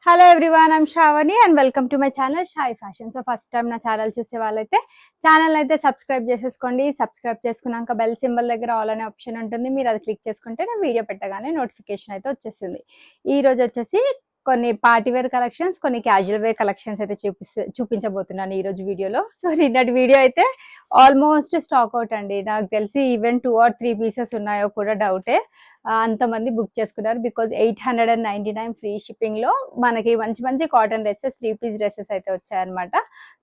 Hello everyone, I'm Sravani and welcome to my channel షాయి fashion. So first time నా channel చూసే వాళ్ళైతే channel అయితే సబ్స్క్రైబ్ చేసేసుకోండి. సబ్స్క్రైబ్ చేసుకున్నాక బెల్ సింబల్ దగ్గర ఆల్ అనే ఆప్షన్ ఉంటుంది. మీరు అది క్లిక్ చేసుకుంటే నేను వీడియో పెట్టగానే నోటిఫికేషన్ అయితే వచ్చేస్తుంది. ఈ రోజు వచ్చేసి కొన్ని పార్టీ వేర్ కలెక్షన్స్, కొన్ని క్యాజువల్ వేర్ కలెక్షన్స్ అయితే చూపించబోతున్నాను ఈ రోజు వీడియోలో. సో నిన్నటి వీడియో అయితే ఆల్మోస్ట్ స్టాక్ అవుట్ అండి. నాకు తెలిసి ఈవెన్ 2 or 3 పీసెస్ ఉన్నాయో కూడా డౌటే. అంతమంది బుక్ చేసుకున్నారు. బికాజ్ 899 ఫ్రీ షిప్పింగ్ లో మనకి మంచి మంచి కాటన్ డ్రెస్సెస్, 3 పీస్ డ్రెస్సెస్ అయితే వచ్చాయన్నమాట.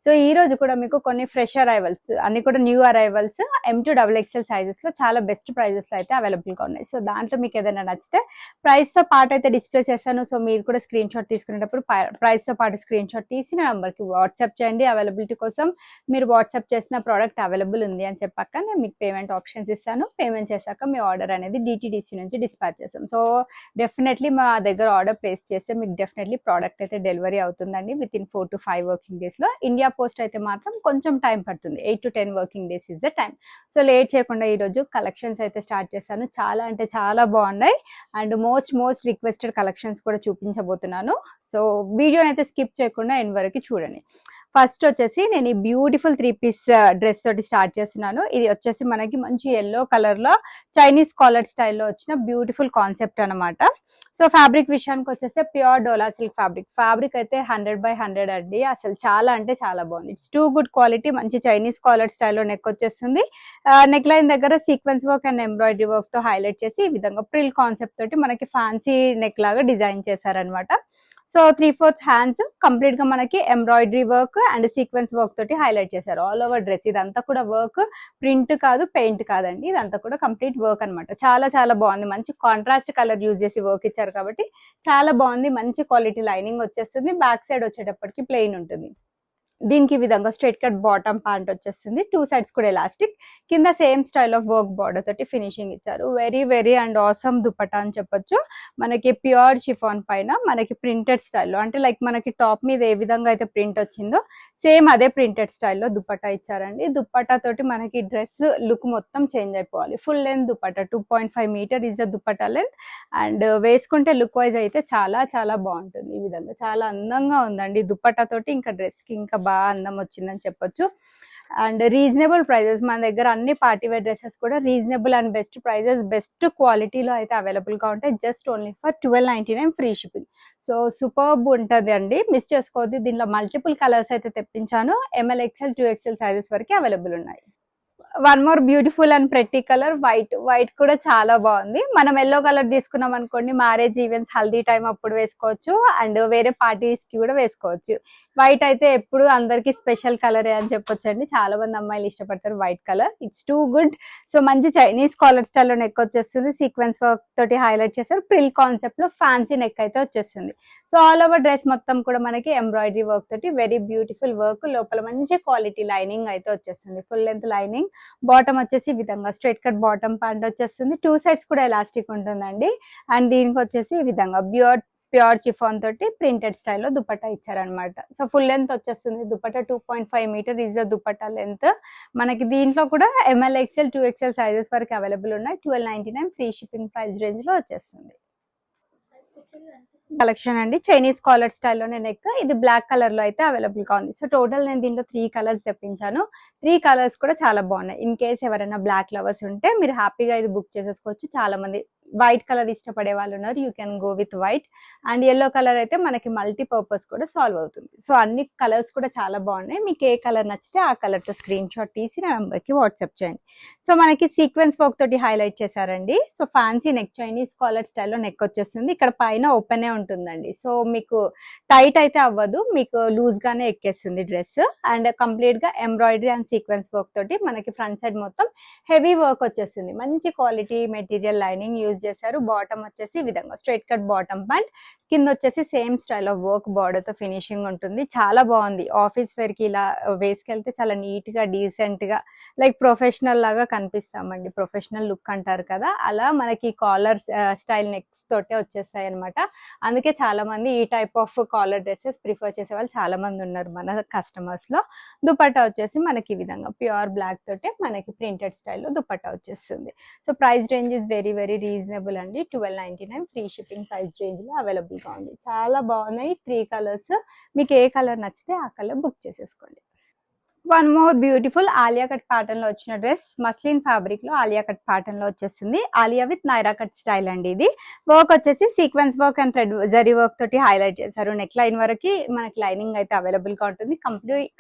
సో ఈ రోజు కూడా మీకు కొన్ని ఫ్రెష్ అరైవల్స్, అన్ని కూడా new arrivals M2 XXL sizes లో చాలా బెస్ట్ ప్రైజెస్ లో అయితే అవైలబుల్ గా ఉన్నాయి. సో దాంట్లో మీకు ఏదైనా నచ్చితే ప్రైస్ తో పాటు అయితే డిస్ప్లే చేస్తాను. సో మీరు కూడా స్క్రీన్ షాట్ తీసుకునేటప్పుడు ప్రైస్ తో పాటు స్క్రీన్ షాట్ తీసి నా నంబర్ కి వాట్సాప్ చేయండి. అవైలబిలిటీ కోసం మీరు వాట్సాప్ చేసిన ప్రోడక్ట్ అవైలబుల్ ఉంది అని చెప్పాక నేను మీకు పేమెంట్ ఆప్షన్స్ ఇస్తాను. పేమెంట్ చేశాక మీ ఆర్డర్ అనేది DTDC నుంచి డిస్పాచ్ చేస్తాం. సో డెఫినెట్లీ మా దగ్గర ఆర్డర్ ప్లేస్ చేస్తే మీకు డెఫినెట్లీ ప్రోడక్ట్ అయితే డెలివరీ అవుతుందండి with in 4 to 5 working days లో. ఇండియా పోస్ట్ అయితే మాత్రం కొంచెం టైం పడుతుంది. 8 to 10 working days is the time. So late చేయకుండా ఈ రోజు కలెక్షన్స్ అయితే స్టార్ట్ చేస్తాను. చాలా అంటే చాలా బాగున్నాయి అండ్ మోస్ట్ రిక్వెస్టెడ్ కలెక్షన్స్ కూడా చూపించబోతున్నాను. సో వీడియోని అయితే స్కిప్ చేయకుండా ఎండ్ వరకు చూడండి. ఫస్ట్ వచ్చేసి నేను ఈ బ్యూటిఫుల్ 3 పీస్ డ్రెస్ తోటి స్టార్ట్ చేస్తున్నాను. ఇది వచ్చేసి మనకి మంచి ఎల్లో కలర్ లో చైనీస్ కాలర్ స్టైల్లో వచ్చిన బ్యూటిఫుల్ కాన్సెప్ట్ అనమాట. సో ఫ్యాబ్రిక్ విషయానికి వచ్చేసి ప్యూర్ డోలా సిల్క్ ఫ్యాబ్రిక్ అయితే 100/100 అండి. అసలు చాలా అంటే చాలా బాగుంది. It's too good quality. మంచి చైనీస్ కాలర్ స్టైల్లో నెక్ వచ్చేస్తుంది. నెక్ లైన్ దగ్గర sequence work and embroidery work తో హైలైట్ చేసి ఈ విధంగా ప్రిల్ కాన్సెప్ట్ తోటి మనకి ఫ్యాన్సీ నెక్ లాగా డిజైన్ చేశారనమాట. సో 3/4 హ్యాండ్స్ కంప్లీట్ గా మనకి embroidery work and sequence work తోటి హైలైట్ చేశారు. ఆల్ ఓవర్ డ్రెస్ ఇదంతా కూడా వర్క్, ప్రింట్ కాదు, పెయింట్ కాదండి. ఇదంతా కూడా కంప్లీట్ వర్క్ అనమాట. చాలా చాలా బాగుంది. మంచి కాంట్రాస్ట్ కలర్ యూజ్ చేసి వర్క్ ఇచ్చారు కాబట్టి చాలా బాగుంది. మంచి క్వాలిటీ లైనింగ్ వచ్చేస్తుంది. బ్యాక్ సైడ్ వచ్చేటప్పటికి ప్లెయిన్ ఉంటుంది. దీనికి విధంగా స్ట్రైట్ కట్ బాటమ్ ప్యాంట్ వచ్చేస్తుంది. 2 సైడ్స్ కూడా ఎలాస్టిక్, కింద same style of work border తోటి ఫినిషింగ్ ఇచ్చారు. వెరీ అండ్ ఆసమ్ దుపట్టా అని చెప్పొచ్చు. మనకి ప్యూర్ షిఫాన్ పైన మనకి ప్రింటెడ్ స్టైల్లో, అంటే లైక్ మనకి టాప్ మీద ఏ విధంగా అయితే ప్రింట్ వచ్చిందో సేమ్ అదే ప్రింటెడ్ స్టైల్లో దుపట్టా ఇచ్చారండి. దుపట్టా తోటి మనకి డ్రెస్ లుక్ మొత్తం చేంజ్ అయిపోవాలి. Full length dupatta 2.5 metre is the dupatta length and వేసుకుంటే లుక్ వైజ్ అయితే చాలా చాలా బాగుంటుంది. ఈ విధంగా చాలా అందంగా ఉందండి దుపట్టా తోటి. ఇంకా డ్రెస్ కి ఇంకా బాగా అందం వచ్చిందని చెప్పొచ్చు. అండ్ రీజనబుల్ ప్రైజెస్ మన దగ్గర అన్ని పార్టీ వేర్ డ్రెస్సెస్ కూడా reasonable and best prices, best క్వాలిటీలో అయితే అవైలబుల్ గా ఉంటాయి. Just only for 1299 free shipping. So superb ఉంటుంది అండి, మిస్ చేసుకోవద్దు. దీనిలో మల్టిపుల్ కలర్స్ అయితే తెప్పించాను. ML XL 2XL సైజెస్ వరకు అవైలబుల్ ఉన్నాయి. One more beautiful and pretty colour white కూడా చాలా బాగుంది. మనం ఎల్లో కలర్ తీసుకున్నాం అనుకోండి, మ్యారేజ్ ఈవెంట్స్, హల్దీ టైం అప్పుడు వేసుకోవచ్చు అండ్ వేరే పార్టీస్ కి కూడా వేసుకోవచ్చు. వైట్ అయితే ఎప్పుడు అందరికి స్పెషల్ కలరే అని చెప్పొచ్చు అండి. చాలా మంది అమ్మాయిలు ఇష్టపడతారు white colour. It's too good. So మంచి చైనీస్ కాలర్ స్టైల్లో నెక్ వచ్చేస్తుంది. సీక్వెన్స్ వర్క్ తోటి హైలైట్ చేస్తారు. ప్రిల్ కాన్సెప్ట్ లో ఫ్యాన్సీ నెక్ అయితే వచ్చేస్తుంది. సో ఆల్ ఓవర్ డ్రెస్ మొత్తం కూడా మనకి ఎంబ్రాయిడరీ వర్క్ తోటి వెరీ బ్యూటిఫుల్ వర్క్, లోపల మంచి క్వాలిటీ లైనింగ్ అయితే వచ్చేస్తుంది. Full length lining. బాటమ్ వచ్చేసి ఈ విధంగా స్ట్రైట్ కట్ బాటమ్ ప్యాంట్ వచ్చేస్తుంది. 2 సైడ్స్ కూడా ఎలాస్టిక్ ఉంటుందండి. అండ్ దీనికి వచ్చేసి ఈ విధంగా ప్యూర్ చిఫాన్ తోటి ప్రింటెడ్ స్టైల్లో దుపట్టా ఇచ్చారనమాట. సో ఫుల్ లెంత్ వచ్చేస్తుంది dupatta. 2.5 metre is the dupatta length. మనకి దీంట్లో కూడా ML XL 2XL సైజెస్ వరకు అవైలబుల్ ఉన్నాయి. 1299 ఫ్రీ షిప్పింగ్ ప్రైస్ రేంజ్ లో వచ్చేస్తుంది. కలెక్షన్ అండి, చైనీస్ కాలర్ స్టైల్లోనే నెక్. ఇది బ్లాక్ కలర్ లో అయితే అవైలబుల్ గా ఉంది. సో టోటల్ నేను దీంట్లో 3 కలర్స్ తెప్పించాను. 3 కలర్స్ కూడా చాలా బాగున్నాయి. ఇన్ కేస్ ఎవరైనా బ్లాక్ లవర్స్ ఉంటే మీరు హ్యాపీగా ఇది బుక్ చేసేసుకోవచ్చు. చాలా మంది వైట్ కలర్ ఇష్టపడే వాళ్ళు ఉన్నారు. You can go with white. And yellow colour అయితే మనకి మల్టీ పర్పస్ కూడా సాల్వ్ అవుతుంది. సో అన్ని కలర్స్ కూడా చాలా బాగున్నాయి. మీకు ఏ కలర్ నచ్చితే ఆ కలర్ తో స్క్రీన్ షాట్ తీసి నా నంబర్ కి వాట్సాప్ చేయండి. సో మనకి సీక్వెన్స్ వర్క్ తోటి హైలైట్ చేశారండి. So fancy neck, Chinese collar స్టైల్లో నెక్ వచ్చేస్తుంది. ఇక్కడ పైన ఓపెన్ ఉంటుందండి. సో మీకు టైట్ అయితే అవ్వదు, మీకు లూజ్ గానే ఎక్కేస్తుంది డ్రెస్. అండ్ కంప్లీట్ గా ఎంబ్రాయిడరీ అండ్ సీక్వెన్స్ వర్క్ తోటి మనకి ఫ్రంట్ సైడ్ మొత్తం హెవీ వర్క్ వచ్చేస్తుంది. మంచి క్వాలిటీ మెటీరియల్ లైనింగ్ యూజ్ చేశారు. బాటమ్ వచ్చేసి ఈ విధంగా స్ట్రైట్ కట్ బాటమ్ ప్యాంట్, కింద వచ్చేసి same style of work border తో ఫినిషింగ్ ఉంటుంది. చాలా బాగుంది. ఆఫీస్ వేర్ కి ఇలా వేసుకెళ్తే చాలా నీట్ గా డీసెంట్ గా లైక్ ప్రొఫెషనల్ లాగా కనిపిస్తామండి. ప్రొఫెషనల్ లుక్ అంటారు కదా, అలా మనకి కాలర్ స్టైల్ నెక్స్ తోటే వచ్చేస్తాయి అనమాట. అందుకే చాలా మంది ఈ type of collar dresses prefer చేసే వాళ్ళు చాలా మంది ఉన్నారు మన కస్టమర్స్ లో. దుపట్టా వచ్చేసి మనకి ఈ విధంగా ప్యూర్ బ్లాక్ తోటే మనకి ప్రింటెడ్ స్టైల్లో దుపట్టా వచ్చేస్తుంది. So price range is very reasonable. Reasonable అండి. 1299 ఫ్రీ షిప్పింగ్ ప్రైస్ రేంజ్లో అవైలబుల్గా ఉంది. చాలా బాగున్నాయి 3 కలర్స్. మీకు ఏ కలర్ నచ్చితే ఆ కలర్ బుక్ చేసేసుకోండి. One more beautiful Alia cut pattern లో వచ్చిన డ్రెస్, మస్లిన్ ఫ్యాబ్రిక్ లో ఆలియా కట్ ప్యాటర్న్ లో వచ్చేస్తుంది. Alia with Naira cut style అండి. ఇది వర్క్ వచ్చేసి sequence work and thread zari work తోటి హైలైట్ చేశారు. నెక్ లైన్ వరకు మనకి లైనింగ్ అయితే అవైలబుల్ గా ఉంటుంది.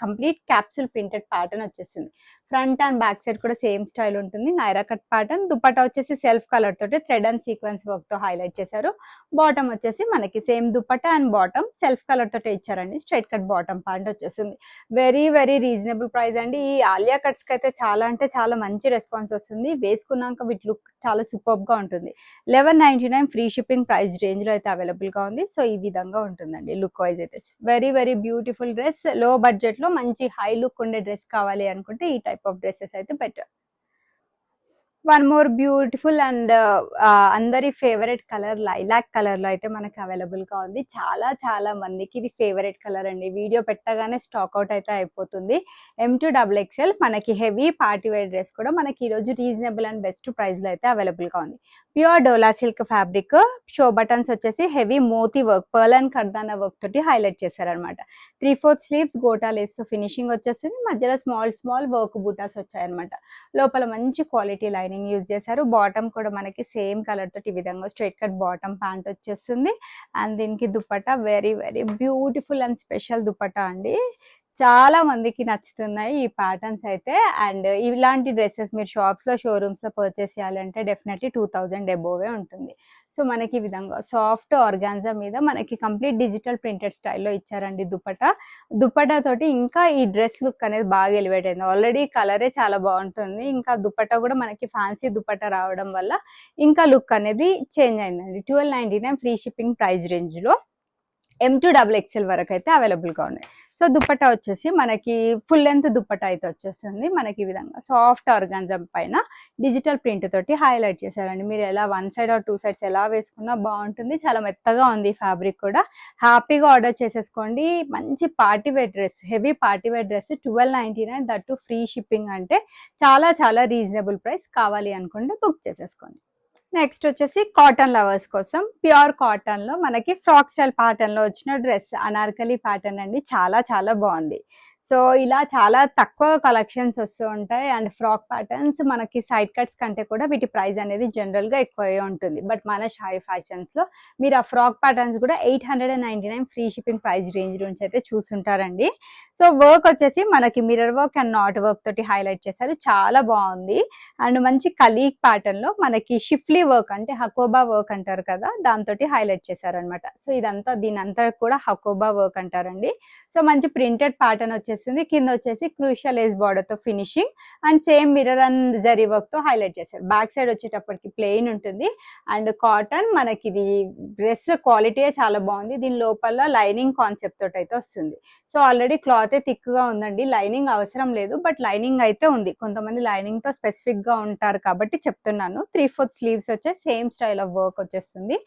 కంప్లీట్ క్యాప్సూల్ ప్రింటెడ్ ప్యాటర్న్ వచ్చేస్తుంది. ఫ్రంట్ అండ్ బ్యాక్ సైడ్ కూడా సేమ్ స్టైల్ ఉంటుంది. Naira cut pattern. దుపట్టా వచ్చేసి సెల్ఫ్ కలర్ తోటి థ్రెడ్ అండ్ సీక్వెన్స్ వర్క్ తో హైలైట్ చేశారు. బాటమ్ వచ్చేసి మనకి same dupatta and bottom self colour తోటి ఇచ్చారండి. స్ట్రైట్ కట్ బాటమ్ ప్యాంట్ వచ్చేస్తుంది. వెరీ వెరీ రీజనబుల్ ప్రైస్ అండి. ఈ ఆలియా కట్స్ కి అయితే చాలా అంటే చాలా మంచి రెస్పాన్స్ వస్తుంది. వేసుకున్నాక వీటి లుక్ చాలా సూపర్ గా ఉంటుంది. 1199 ఫ్రీ షిప్పింగ్ ప్రైస్ రేంజ్ లో అయితే అవైలబుల్ గా ఉంది. సో ఈ విధంగా ఉంటుందండి లుక్ వైజ్ అయితే. Very very beautiful dress. లో బడ్జెట్ లో మంచి హై లుక్ ఉండే డ్రెస్ కావాలి అనుకుంటే ఈ టైప్ ఆఫ్ డ్రెస్సెస్ అయితే better. One more beautiful and అందరి ఫేవరెట్ కలర్ లైలాక్ కలర్ లో అయితే మనకి అవైలబుల్ గా ఉంది. చాలా చాలా మందికి ఇది ఫేవరెట్ కలర్ అండి. వీడియో పెట్టగానే స్టాక్ అవుట్ అయితే అయిపోతుంది. M2XXL మనకి హెవీ పార్టీ వేర్ డ్రెస్ కూడా మనకి ఈ రోజు రీజనబుల్ అండ్ బెస్ట్ ప్రైస్ లో అయితే అవైలబుల్ గా ఉంది. Pure Dola silk fabric. Show buttons వచ్చేసి heavy moti work, pearl and kardana work తోటి హైలైట్ చేశారనమాట. 3/4 స్లీవ్స్ గోటా లేస్ ఫినిషింగ్ వచ్చేసింది. మధ్యలో స్మాల్ స్మాల్ వర్క్ బూటాస్ వచ్చాయన్నమాట. లోపల మంచి క్వాలిటీ లైన్ యూజ్ చేశారు. బాటమ్ కూడా మనకి సేమ్ కలర్ తోటి ఈ విధంగా స్ట్రైట్ కట్ బాటమ్ ప్యాంట్ వచ్చేస్తుంది. అండ్ దీనికి dupatta very very beautiful and special dupatta అండి. చాలా మందికి నచ్చుతున్నాయి ఈ ప్యాటర్న్స్ అయితే. అండ్ ఇలాంటి డ్రెస్సెస్ మీరు షాప్స్ లో షోరూమ్స్ లో పర్చేస్ చేయాలంటే డెఫినెట్లీ 2000 అబోవే ఉంటుంది. సో మనకి ఈ విధంగా సాఫ్ట్ ఆర్గాన్జా మీద మనకి కంప్లీట్ డిజిటల్ ప్రింటెడ్ స్టైల్లో ఇచ్చారండి దుపట్టా తోటి. ఇంకా ఈ డ్రెస్ లుక్ అనేది బాగా ఎలివేట్ అయింది. ఆల్రెడీ కలరే చాలా బాగుంటుంది. ఇంకా దుపట్టా కూడా మనకి ఫ్యాన్సీ దుపట్టా రావడం వల్ల ఇంకా లుక్ అనేది చేంజ్ అయిందండి. 1299 ఫ్రీ షిప్పింగ్ ప్రైస్ రేంజ్ లో M2XXL వరకు అయితే అవైలబుల్ గా ఉన్నాయి. సో దుపట్టా వచ్చేసి మనకి ఫుల్ లెంత్ దుపట్టా అయితే వచ్చేస్తుంది. మనకి ఈ విధంగా సాఫ్ట్ ఆర్గాన్జా పైన డిజిటల్ ప్రింట్ తోటి హైలైట్ చేశారండి. మీరు ఎలా 1 సైడ్ ఆర్ 2 సైడ్స్ ఎలా వేసుకున్నా బాగుంటుంది. చాలా మెత్తగా ఉంది ఫ్యాబ్రిక్ కూడా. హ్యాపీగా ఆర్డర్ చేసేసుకోండి. మంచి party wear dress, heavy party wear dress 1299, that free shipping అంటే చాలా చాలా రీజనబుల్ ప్రైస్. కావాలి అనుకుంటే బుక్ చేసేసుకోండి. నెక్స్ట్ వచ్చేసి కాటన్ లవర్స్ కోసం ప్యూర్ కాటన్ లో మనకి ఫ్రాక్ స్టైల్ ప్యాటర్న్ లో వచ్చిన డ్రెస్, అనార్కలి ప్యాటర్న్ అండి. చాలా చాలా బాగుంది. సో ఇలా చాలా తక్కువ కలెక్షన్స్ వస్తూ ఉంటాయి. అండ్ ఫ్రాక్ ప్యాటర్న్స్ మనకి సైడ్ కట్స్ కంటే కూడా వీటి ప్రైస్ అనేది జనరల్ గా ఎక్కువే ఉంటుంది. బట్ మన షాయి ఫ్యాషన్స్ లో మీరు ఆ ఫ్రాక్ ప్యాటర్న్స్ కూడా 899 ఫ్రీ షిప్పింగ్ ప్రైస్ రేంజ్ నుంచి అయితే చూసుంటారండి. సో వర్క్ వచ్చేసి మనకి mirror work and not work తోటి హైలైట్ చేశారు. చాలా బాగుంది. అండ్ మంచి కలీగ్ ప్యాటర్న్ లో మనకి షిఫ్లీ వర్క్ అంటే హకోబా వర్క్ అంటారు కదా, దాంతో హైలైట్ చేశారనమాట. సో ఇదంతా దీనంతా కూడా హకోబా వర్క్ అంటారండి. సో మంచి ప్రింటెడ్ ప్యాటర్న్ వచ్చేసి కింద వచ్చేసి క్రూషియల్ లేస్ బార్డర్ తో finishing and same mirror and zari work తో హైలైట్ చేశారు. బ్యాక్ సైడ్ వచ్చేటప్పటికి ప్లెయిన్ ఉంటుంది. అండ్ కాటన్ మనకి ఇది డ్రెస్ క్వాలిటీ చాలా బాగుంది. దీని లోపల లైనింగ్ కాన్సెప్ట్ తోటి అయితే వస్తుంది. సో ఆల్రెడీ క్లాత్ థిక్ గా ఉందండి. లైనింగ్ అవసరం లేదు, బట్ లైనింగ్ అయితే ఉంది. కొంతమంది లైనింగ్ తో స్పెసిఫిక్ గా ఉంటారు కాబట్టి చెప్తున్నాను. 3/4 స్లీవ్స్ వచ్చే సేమ్ స్టైల్ ఆఫ్ వర్క్ వచ్చేస్తుంది.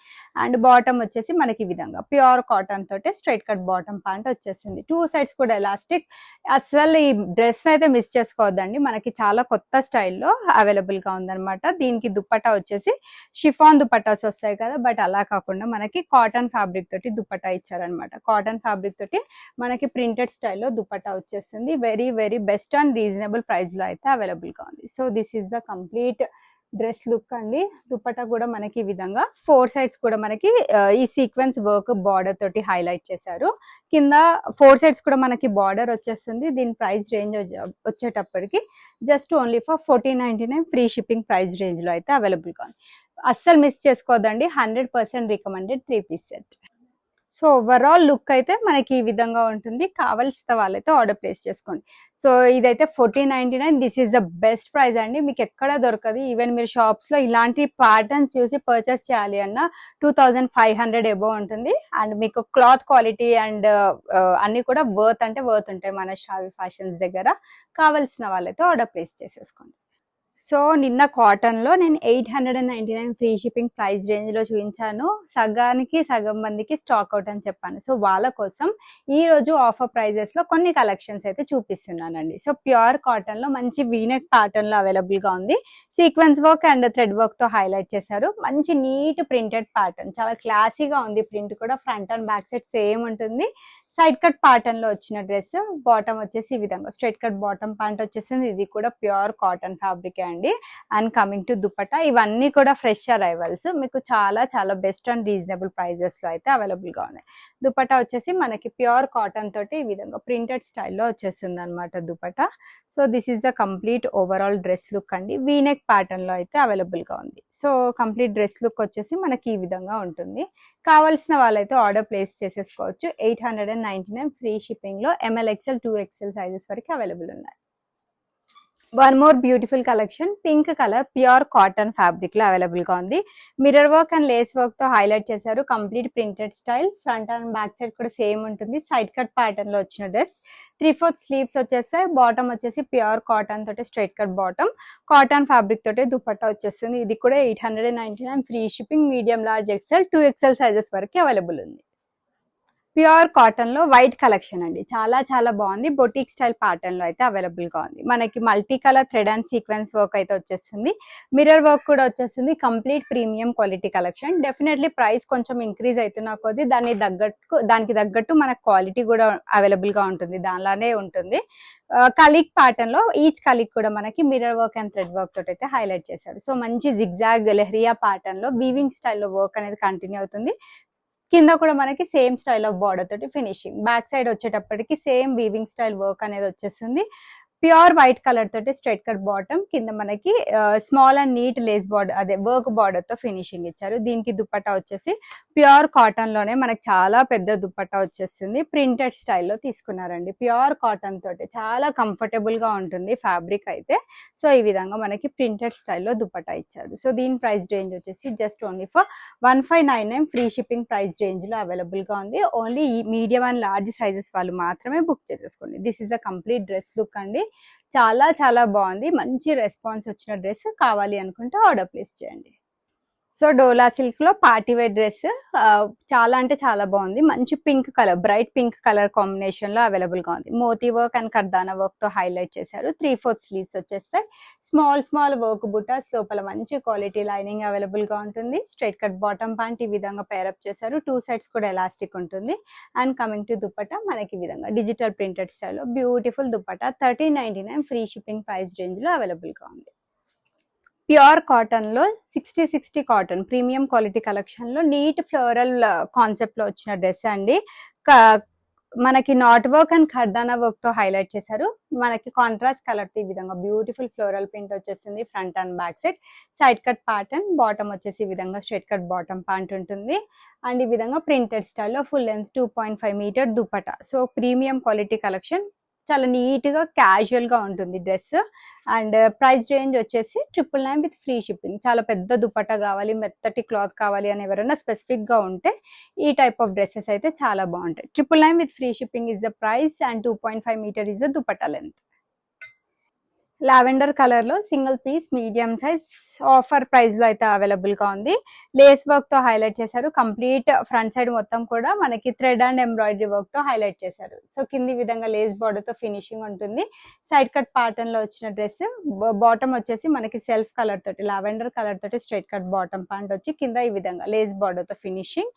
అండ్ బాటమ్ వచ్చేసి మనకి ఈ విధంగా ప్యూర్ కాటన్ తోటి స్ట్రైట్ కట్ బాటమ్ ప్యాంట్ వచ్చేసింది. 2 సైడ్స్ కూడా ఎలాస్టిక్. అసలు ఈ డ్రెస్ అయితే మిస్ చేసుకోవద్దండి. మనకి చాలా కొత్త స్టైల్లో అవైలబుల్ గా ఉందన్నమాట. దీనికి దుపట్టా వచ్చేసి షిఫాన్ దుపట్టాస్ వస్తాయి కదా, బట్ అలా కాకుండా మనకి కాటన్ ఫ్యాబ్రిక్ తోటి దుపట్టా ఇచ్చారనమాట. కాటన్ ఫ్యాబ్రిక్ తోటి మనకి ప్రింటెడ్ స్టైల్లో దుపట్టా వచ్చేస్తుంది. Very very best and reasonable price లో అయితే అవైలబుల్ గా ఉంది. So this is the complete dress look అండి. దుపట్టా కూడా మనకి ఈ విధంగా 4 సైడ్స్ కూడా మనకి ఈ సీక్వెన్స్ వర్క్ బార్డర్ తోటి హైలైట్ చేశారు. కింద 4 సైడ్స్ కూడా మనకి బార్డర్ వచ్చేస్తుంది. దీని ప్రైస్ రేంజ్ వచ్చేటప్పటికి just only for 1499 free shipping price range లో అయితే అవైలబుల్ గా ఉంది. అస్సలు మిస్ చేసుకోవద్దండి. 100% recommended 3 piece set. So overall look అయితే మనకి ఈ విధంగా ఉంటుంది. కావాల్సిన వాళ్ళైతే ఆర్డర్ ప్లేస్ చేసుకోండి. సో ఇదైతే 1499. This is the best price అండి. మీకు ఎక్కడ దొరకదు. ఈవెన్ మీరు షాప్స్ లో ఇలాంటి ప్యాటర్న్స్ చూసి పర్చేస్ చేయాలి అన్న 2500 అబోవ్ ఉంటుంది. అండ్ మీకు క్లాత్ క్వాలిటీ అండ్ అన్ని కూడా వర్త్ ఉంటాయి మన షావి ఫ్యాషన్స్ దగ్గర. కావాల్సిన వాళ్ళైతే ఆర్డర్ ప్లేస్ చేసేసుకోండి. సో నిన్న కాటన్లో నేను 899 ఫ్రీ షిప్పింగ్ ప్రైస్ రేంజ్లో చూపించాను. సగానికి సగం మందికి స్టాక్ అవుట్ అని చెప్పాను. సో వాళ్ళ కోసం ఈరోజు ఆఫర్ ప్రైజెస్లో కొన్ని కలెక్షన్స్ అయితే చూపిస్తున్నానండి. సో ప్యూర్ కాటన్లో మంచి వీనెక్ ప్యాటర్న్లో అవైలబుల్గా ఉంది. సీక్వెన్స్ వర్క్ అండ్ థ్రెడ్ వర్క్తో హైలైట్ చేశారు. మంచి నీట్ ప్రింటెడ్ ప్యాటర్న్, చాలా క్లాసీగా ఉంది. ప్రింట్ కూడా front and back side same ఉంటుంది. సైడ్ కట్ ప్యాటర్న్ లో వచ్చిన డ్రెస్, బాటమ్ వచ్చేసి ఈ విధంగా స్ట్రైట్ కట్ బాటమ్ ప్యాంట్ వచ్చేసింది. ఇది కూడా ప్యూర్ కాటన్ ఫ్యాబ్రిక్ అండి. అండ్ కమింగ్ టు దుపట్టా, ఇవన్నీ కూడా ఫ్రెష్ అరైవల్స్, మీకు చాలా చాలా బెస్ట్ అండ్ రీజనబుల్ ప్రైజెస్ లో అయితే అవైలబుల్ గా ఉన్నాయి. దుపట్టా వచ్చేసి మనకి ప్యూర్ కాటన్ తోటి ఈ విధంగా ప్రింటెడ్ స్టైల్లో వచ్చేస్తుంది అనమాట dupatta. So this is the complete overall dress look అండి. వీనెక్ ప్యాటర్న్ లో అయితే అవైలబుల్ గా ఉంది. సో కంప్లీట్ డ్రెస్ లుక్ వచ్చేసి మనకి ఈ విధంగా ఉంటుంది. కావాల్సిన వాళ్ళైతే ఆర్డర్ ప్లేస్ చేసేసుకోవచ్చు. 899 ఫ్రీ షిప్పింగ్ లో ML XL 2XL సైజెస్ వరకు అవైలబుల్ ఉన్నాయి. One more beautiful collection, pink colour pure cotton fabric లో అవైలబుల్ గా ఉంది. Mirror work and Lay's work తో హైలైట్ చేశారు. Complete printed style, front and back side కూడా సేమ్ ఉంటుంది. సైడ్ కట్ ప్యాటర్న్ లో వచ్చిన డ్రెస్, 3/4 స్లీవ్స్ వచ్చేస్తాయి. బాటమ్ వచ్చేసి ప్యూర్ కాటన్ తోటి straight cut bottom, cotton fabric తోటి దుపట్టా వచ్చేస్తుంది. ఇది కూడా 899 free shipping, medium large XL 2XL sizes వరకు అవైలబుల్ ఉంది. ప్యూర్ కాటన్ లో వైట్ కలెక్షన్ అండి, చాలా చాలా బాగుంది. బొటిక్ స్టైల్ ప్యాటర్న్ లో అయితే అవైలబుల్ గా ఉంది. మనకి multi colour thread and sequence work అయితే వచ్చేస్తుంది. మిర్రర్ వర్క్ కూడా వచ్చేస్తుంది. Complete premium quality collection. Definitely price కొంచెం ఇంక్రీజ్ అవుతున్న కొద్దీ దానికి తగ్గట్టు మనకు క్వాలిటీ కూడా అవైలబుల్ గా ఉంటుంది, దానిలానే ఉంటుంది. కలిక్ ప్యాటర్న్ లో ఈచ్ కలిక్ కూడా మనకి mirror work and thread work తోటి అయితే హైలైట్ చేశారు. సో మంచి జిగ్జాగ్ లెహరియా ప్యాటర్న్ లో వీవింగ్ స్టైల్లో వర్క్ అనేది కంటిన్యూ అవుతుంది. కింద కూడా మనకి సేమ్ స్టైల్ ఆఫ్ బార్డర్ తోటి ఫినిషింగ్. బ్యాక్ సైడ్ వచ్చేటప్పటికి సేమ్ వీవింగ్ స్టైల్ వర్క్ అనేది వచ్చేస్తుంది. ప్యూర్ వైట్ కలర్ తోటి స్ట్రైట్ కట్ బాటమ్, కింద మనకి small and neat lace border, అదే వర్క్ బార్డర్ తో ఫినిషింగ్ ఇచ్చారు. దీనికి దుపట్టా వచ్చేసి ప్యూర్ కాటన్ లోనే మనకి చాలా పెద్ద దుపట్టా వచ్చేస్తుంది. ప్రింటెడ్ స్టైల్లో తీసుకున్నారండి. ప్యూర్ కాటన్ తోటి చాలా కంఫర్టబుల్ గా ఉంటుంది ఫ్యాబ్రిక్ అయితే. సో ఈ విధంగా మనకి ప్రింటెడ్ స్టైల్లో దుపట్టా ఇచ్చారు. సో దీని ప్రైస్ రేంజ్ వచ్చేసి just only for 1599 free shipping price range లో అవైలబుల్ గా ఉంది. Only medium and large sizes వాళ్ళు మాత్రమే బుక్ చేసేసుకోండి. This is the complete dress look అండి. చాలా చాలా బాగుంది. మంచి రెస్పాన్స్ వచ్చిన డ్రెస్, కావాలి అనుకుంటే ఆర్డర్ ప్లేస్ చేయండి. సో డోలా సిల్క్ లో పార్టీ వేర్ డ్రెస్, చాలా అంటే చాలా బాగుంది. మంచి pink colour, bright pink colour combination లో అవైలబుల్ గా ఉంది. Moti work and kardana work తో హైలైట్ చేశారు. 3/4 స్లీవ్స్ వచ్చేస్తాయి. స్మాల్ వర్క్ బుటాస్, లోపల మంచి క్వాలిటీ లైనింగ్ అవైలబుల్ గా ఉంటుంది. స్ట్రైట్ కట్ బాటమ్ ప్యాంట్ ఈ విధంగా పేరప్ చేశారు. 2 సైడ్స్ కూడా ఎలాస్టిక్ ఉంటుంది. అండ్ కమింగ్ టు దుపట్టా, మనకి ఈ విధంగా డిజిటల్ ప్రింటెడ్ స్టైల్లో beautiful dupatta 1399 free shipping price range లో అవైలబుల్ గా ఉంది. ప్యూర్ కాటన్ లో 60/60 కాటన్ ప్రీమియం క్వాలిటీ కలెక్షన్ లో నీట్ ఫ్లోరల్ కాన్సెప్ట్ లో వచ్చిన డ్రెస్ అండి. మనకి నాట్ వర్క్ అండ్ ఖర్దానా వర్క్ తో హైలైట్ చేశారు. మనకి కాంట్రాస్ట్ కలర్ తో ఈ విధంగా బ్యూటిఫుల్ ఫ్లోరల్ ప్రింట్ వచ్చేసింది. Front and back side cut pattern, bottom వచ్చేసి ఈ విధంగా స్ట్రైట్ కట్ బాటమ్ ప్యాంట్ ఉంటుంది. అండ్ ఈ విధంగా ప్రింటెడ్ స్టైల్లో full length 2.5 metre dupatta. So premium quality collection, చాలా నీట్ గా క్యాజువల్ గా ఉంటుంది డ్రెస్. అండ్ ప్రైస్ రేంజ్ వచ్చేసి 999 విత్ ఫ్రీ షిప్పింగ్. చాలా పెద్ద దుపట్టా కావాలి, మెత్తటి క్లాత్ కావాలి అని ఎవరైనా స్పెసిఫిక్ గా ఉంటే ఈ టైప్ ఆఫ్ డ్రెస్సెస్ అయితే చాలా బాగుంటాయి. 999 with free shipping is the price and 2.5 metre is the dupatta length. Lavender colour లో single piece medium size offer price లో అయితే అవైలబుల్ గా ఉంది. లేస్ వర్క్ తో హైలైట్ చేశారు. కంప్లీట్ ఫ్రంట్ సైడ్ మొత్తం కూడా మనకి థ్రెడ్ అండ్ ఎంబ్రాయిడరీ వర్క్ తో హైలైట్ చేశారు. సో కింది విధంగా లేస్ బార్డర్ తో ఫినిషింగ్ ఉంటుంది. సైడ్ కట్ ప్యాటర్న్ లో వచ్చిన డ్రెస్, బాటమ్ వచ్చేసి మనకి సెల్ఫ్ కలర్ తోటి లావెండర్ కలర్ తోటి స్ట్రైట్ కట్ బాటమ్ ప్యాంట్ వచ్చి కింద ఈ విధంగా లేస్ బార్డర్ తో ఫినిషింగ్.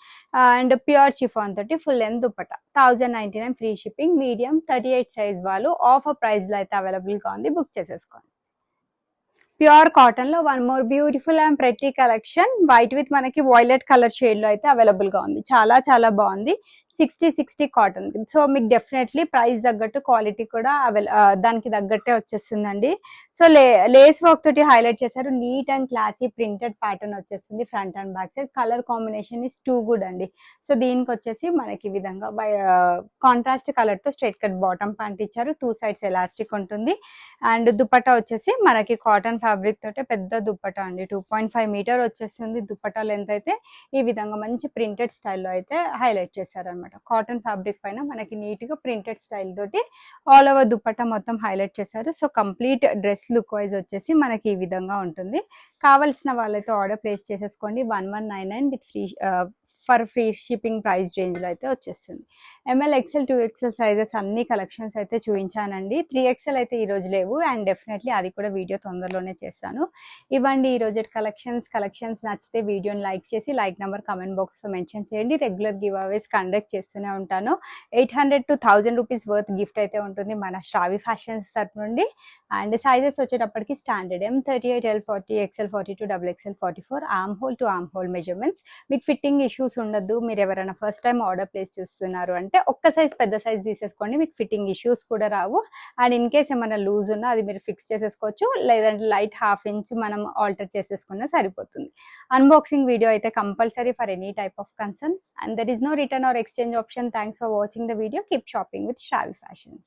అండ్ ప్యూర్ చిఫాన్ తోటి full length dupatta 1099 free shipping. Medium 38 size వాళ్ళు ఆఫర్ ప్రైస్ లో అయితే అవైలబుల్ గా ఉంది, బుక్ చేసేసుకోండి. ప్యూర్ కాటన్ లో one more beautiful and pretty collection, white with మనకి వాయిలెట్ కలర్ షేడ్ లో అయితే అవైలబుల్ గా ఉంది. చాలా చాలా బాగుంది. 60/60 కాటన్. సో మీకు డెఫినెట్లీ ప్రైస్ తగ్గట్టు క్వాలిటీ కూడా దానికి తగ్గట్టే వచ్చేస్తుందండి. సో లేస్ వర్క్ తోటి హైలైట్ చేశారు. Neat and classy printed pattern వచ్చేస్తుంది. Front and back side colour combination is too good అండి. సో దీనికి వచ్చేసి మనకి ఈ విధంగా కాంట్రాస్ట్ కలర్ తో స్ట్రైట్ కట్ బాటమ్ ప్యాంట్ ఇచ్చారు. 2 సైడ్స్ ఎలాస్టిక్ ఉంటుంది. అండ్ దుపట్టా వచ్చేసి మనకి కాటన్ ఫ్యాబ్రిక్ తోటే పెద్ద దుపట్టా అండి. 2.5 మీటర్ వచ్చేస్తుంది దుపట్టా లెంత్ అయితే. ఈ విధంగా మంచి ప్రింటెడ్ స్టైల్లో అయితే హైలైట్ చేశారు అనమాట. కాటన్ ఫ్యాబ్రిక్ పైన మనకి నీట్ గా ప్రింటెడ్ స్టైల్ తోటి ఆల్ ఓవర్ దుపట్టా మొత్తం హైలైట్ చేశారు. So complete dress look wise వచ్చేసి మనకి ఈ విధంగా ఉంటుంది. కావాల్సిన వాళ్ళైతే ఆర్డర్ ప్లేస్ చేసేసుకోండి. 1199 విత్ ఫ్రీ షిప్పింగ్ ప్రైస్ రేంజ్లో అయితే వచ్చేస్తుంది. ఎంఎల్, ఎక్సెల్, 2XL సైజెస్ అన్ని కలెక్షన్స్ అయితే చూపించానండి. 3XL అయితే ఈరోజు లేవు, అండ్ డెఫినెట్లీ అది కూడా వీడియో తొందరలోనే చేస్తాను. ఇవ్వండి ఈరోజు కలెక్షన్స్ నచ్చితే వీడియోని లైక్ చేసి లైక్ నెంబర్ కమెంట్ బాక్స్లో మెన్షన్ చేయండి. రెగ్యులర్ గివ్ అవేస్ కండక్ట్ చేస్తూనే ఉంటాను. 800 to 1000 రూపీస్ వర్త్ గిఫ్ట్ అయితే ఉంటుంది మన శ్రావి ఫ్యాషన్స్ తరఫు నుండి. అండ్ సైజెస్ వచ్చేటప్పటికి standard M38, L40, XL42, XXL 44 arm whole to arm whole measurements. మీకు ఫిట్టింగ్ ఇష్యూస్ ఉండద్దు. మీరు ఎవరైనా ఫస్ట్ టైం ఆర్డర్ ప్లేస్ చేస్తున్నారు అంటే ఒక్క సైజ్ పెద్ద సైజ్ తీసేసుకోండి, మీకు ఫిట్టింగ్ ఇష్యూస్ కూడా రావు. అండ్ ఇన్ కేస్ ఏమైనా లూజ్ ఉన్నా అది మీరు ఫిక్స్ చేసేసుకోవచ్చు, లేదంటే లైట్ ½ ఇంచ్ మనం ఆల్టర్ చేసేసుకున్నా సరిపోతుంది. అన్బాక్సింగ్ వీడియో అయితే compulsory for any type of concern, and there is no return or exchange option. Thanks for watching the video. Keep shopping with Shravi fashions.